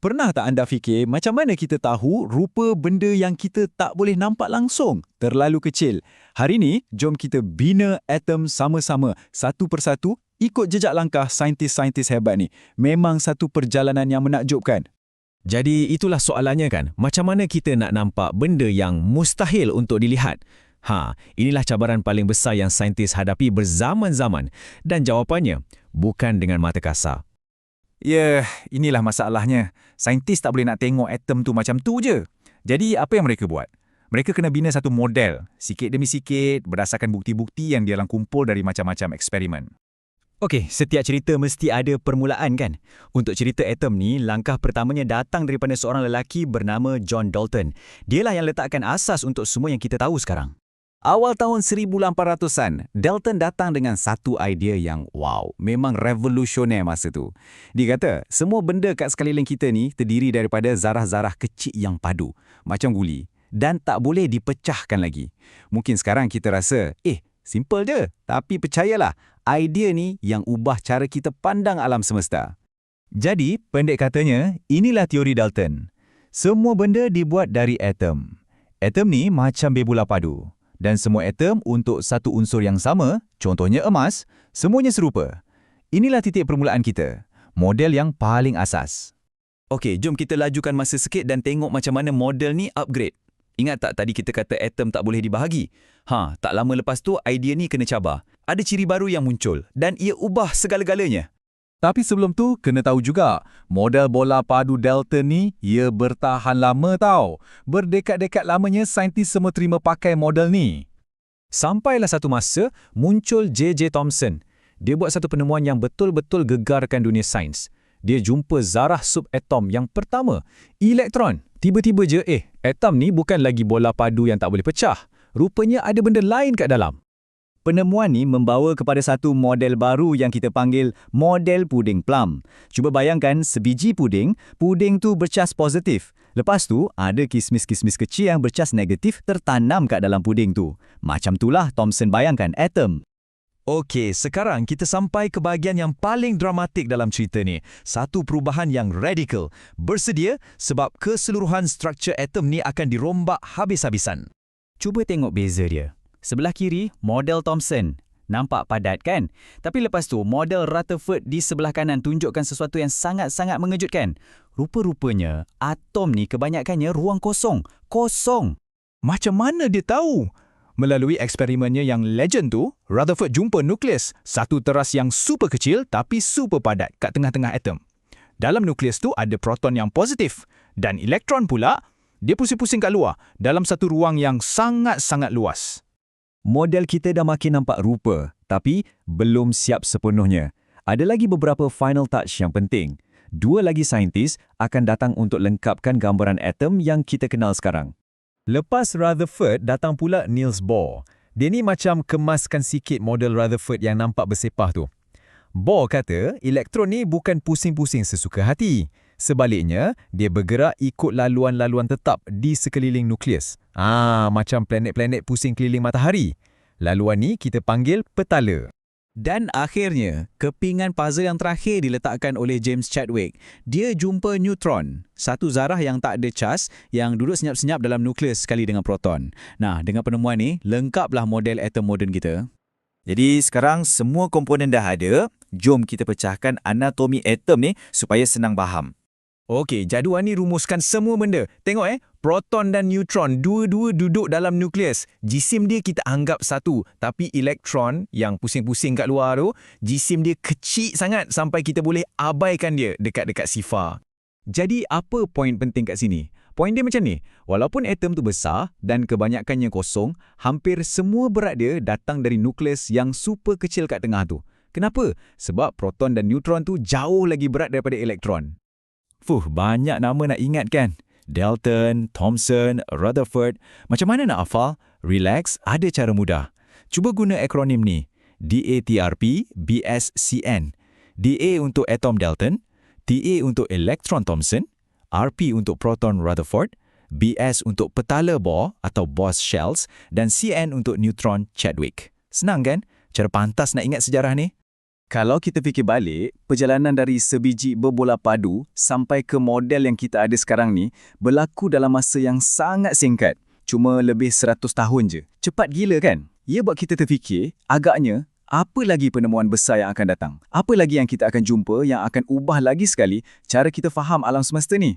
Pernah tak anda fikir macam mana kita tahu rupa benda yang kita tak boleh nampak langsung terlalu kecil? Hari ini, jom kita bina atom sama-sama, satu persatu, ikut jejak langkah saintis-saintis hebat ni. Memang satu perjalanan yang menakjubkan. Jadi itulah soalannya kan, macam mana kita nak nampak benda yang mustahil untuk dilihat? Inilah cabaran paling besar yang saintis hadapi berzaman-zaman. Dan jawapannya, bukan dengan mata kasar. Ya, inilah masalahnya. Saintis tak boleh nak tengok atom tu macam tu je. Jadi, apa yang mereka buat? Mereka kena bina satu model, sikit demi sikit, berdasarkan bukti-bukti yang dia kumpul dari macam-macam eksperimen. Okey, setiap cerita mesti ada permulaan kan? Untuk cerita atom ni, langkah pertamanya datang daripada seorang lelaki bernama John Dalton. Dialah yang letakkan asas untuk semua yang kita tahu sekarang. Awal tahun 1800-an, Dalton datang dengan satu idea yang wow, memang revolusioner masa tu. Dia kata, semua benda kat sekeliling kita ni terdiri daripada zarah-zarah kecil yang padu, macam guli, dan tak boleh dipecahkan lagi. Mungkin sekarang kita rasa, simple je. Tapi percayalah, idea ni yang ubah cara kita pandang alam semesta. Jadi, pendek katanya, inilah teori Dalton. Semua benda dibuat dari atom. Atom ni macam bebola padu. Dan semua atom untuk satu unsur yang sama, contohnya emas, semuanya serupa. Inilah titik permulaan kita. Model yang paling asas. Okey, jom kita lajukan masa sikit dan tengok macam mana model ni upgrade. Ingat tak tadi kita kata atom tak boleh dibahagi? Tak lama lepas tu idea ni kena cabar. Ada ciri baru yang muncul dan ia ubah segala-galanya. Tapi sebelum tu, kena tahu juga, model bola padu Dalton ni, ia bertahan lama tau. Berdekad-dekad lamanya saintis semua terima pakai model ni. Sampailah satu masa, muncul J.J. Thomson. Dia buat satu penemuan yang betul-betul gegarkan dunia sains. Dia jumpa zarah subatom yang pertama, elektron. Tiba-tiba je, atom ni bukan lagi bola padu yang tak boleh pecah. Rupanya ada benda lain kat dalam. Penemuan ni membawa kepada satu model baru yang kita panggil model puding plum. Cuba bayangkan sebiji puding tu bercas positif. Lepas tu, ada kismis-kismis kecil yang bercas negatif tertanam kat dalam puding tu. Macam itulah Thomson bayangkan atom. Okey, sekarang kita sampai ke bahagian yang paling dramatik dalam cerita ni. Satu perubahan yang radikal. Bersedia sebab keseluruhan struktur atom ni akan dirombak habis-habisan. Cuba tengok beza dia. Sebelah kiri, model Thomson. Nampak padat kan? Tapi lepas tu, model Rutherford di sebelah kanan tunjukkan sesuatu yang sangat-sangat mengejutkan. Rupa-rupanya, atom ni kebanyakannya ruang kosong. Kosong! Macam mana dia tahu? Melalui eksperimennya yang legend tu, Rutherford jumpa nukleus, satu teras yang super kecil tapi super padat kat tengah-tengah atom. Dalam nukleus tu ada proton yang positif dan elektron pula, dia pusing-pusing kat luar dalam satu ruang yang sangat-sangat luas. Model kita dah makin nampak rupa, tapi belum siap sepenuhnya. Ada lagi beberapa final touch yang penting. Dua lagi saintis akan datang untuk lengkapkan gambaran atom yang kita kenal sekarang. Lepas Rutherford, datang pula Niels Bohr. Dia ni macam kemaskan sikit model Rutherford yang nampak bersepah tu. Bohr kata, elektron ni bukan pusing-pusing sesuka hati. Sebaliknya, dia bergerak ikut laluan-laluan tetap di sekeliling nukleus. Macam planet-planet pusing keliling matahari. Laluan ni kita panggil petala. Dan akhirnya, kepingan puzzle yang terakhir diletakkan oleh James Chadwick. Dia jumpa neutron, satu zarah yang tak ada cas yang duduk senyap-senyap dalam nukleus sekali dengan proton. Nah, dengan penemuan ni, lengkaplah model atom moden kita. Jadi sekarang semua komponen dah ada, jom kita pecahkan anatomi atom ni supaya senang faham. Okey, jadual ni rumuskan semua benda. Tengok proton dan neutron dua-dua duduk dalam nukleus. Jisim dia kita anggap satu, tapi elektron yang pusing-pusing kat luar tu, jisim dia kecil sangat sampai kita boleh abaikan dia dekat-dekat sifar. Jadi apa poin penting kat sini? Poin dia macam ni, walaupun atom tu besar dan kebanyakannya kosong, hampir semua berat dia datang dari nukleus yang super kecil kat tengah tu. Kenapa? Sebab proton dan neutron tu jauh lagi berat daripada elektron. Banyak nama nak ingat kan? Dalton, Thomson, Rutherford. Macam mana nak hafal? Relax, ada cara mudah. Cuba guna akronim ni. DATRP, BSCN. DA untuk atom Dalton, TA untuk elektron Thomson, RP untuk proton Rutherford, BS untuk petala Bohr atau Bohr-Shells, dan CN untuk neutron Chadwick. Senang kan? Cara pantas nak ingat sejarah ni? Kalau kita fikir balik, perjalanan dari sebiji berbola padu sampai ke model yang kita ada sekarang ni berlaku dalam masa yang sangat singkat. Cuma lebih 100 tahun je. Cepat gila kan? Ia buat kita terfikir, agaknya, apa lagi penemuan besar yang akan datang? Apa lagi yang kita akan jumpa yang akan ubah lagi sekali cara kita faham alam semesta ni?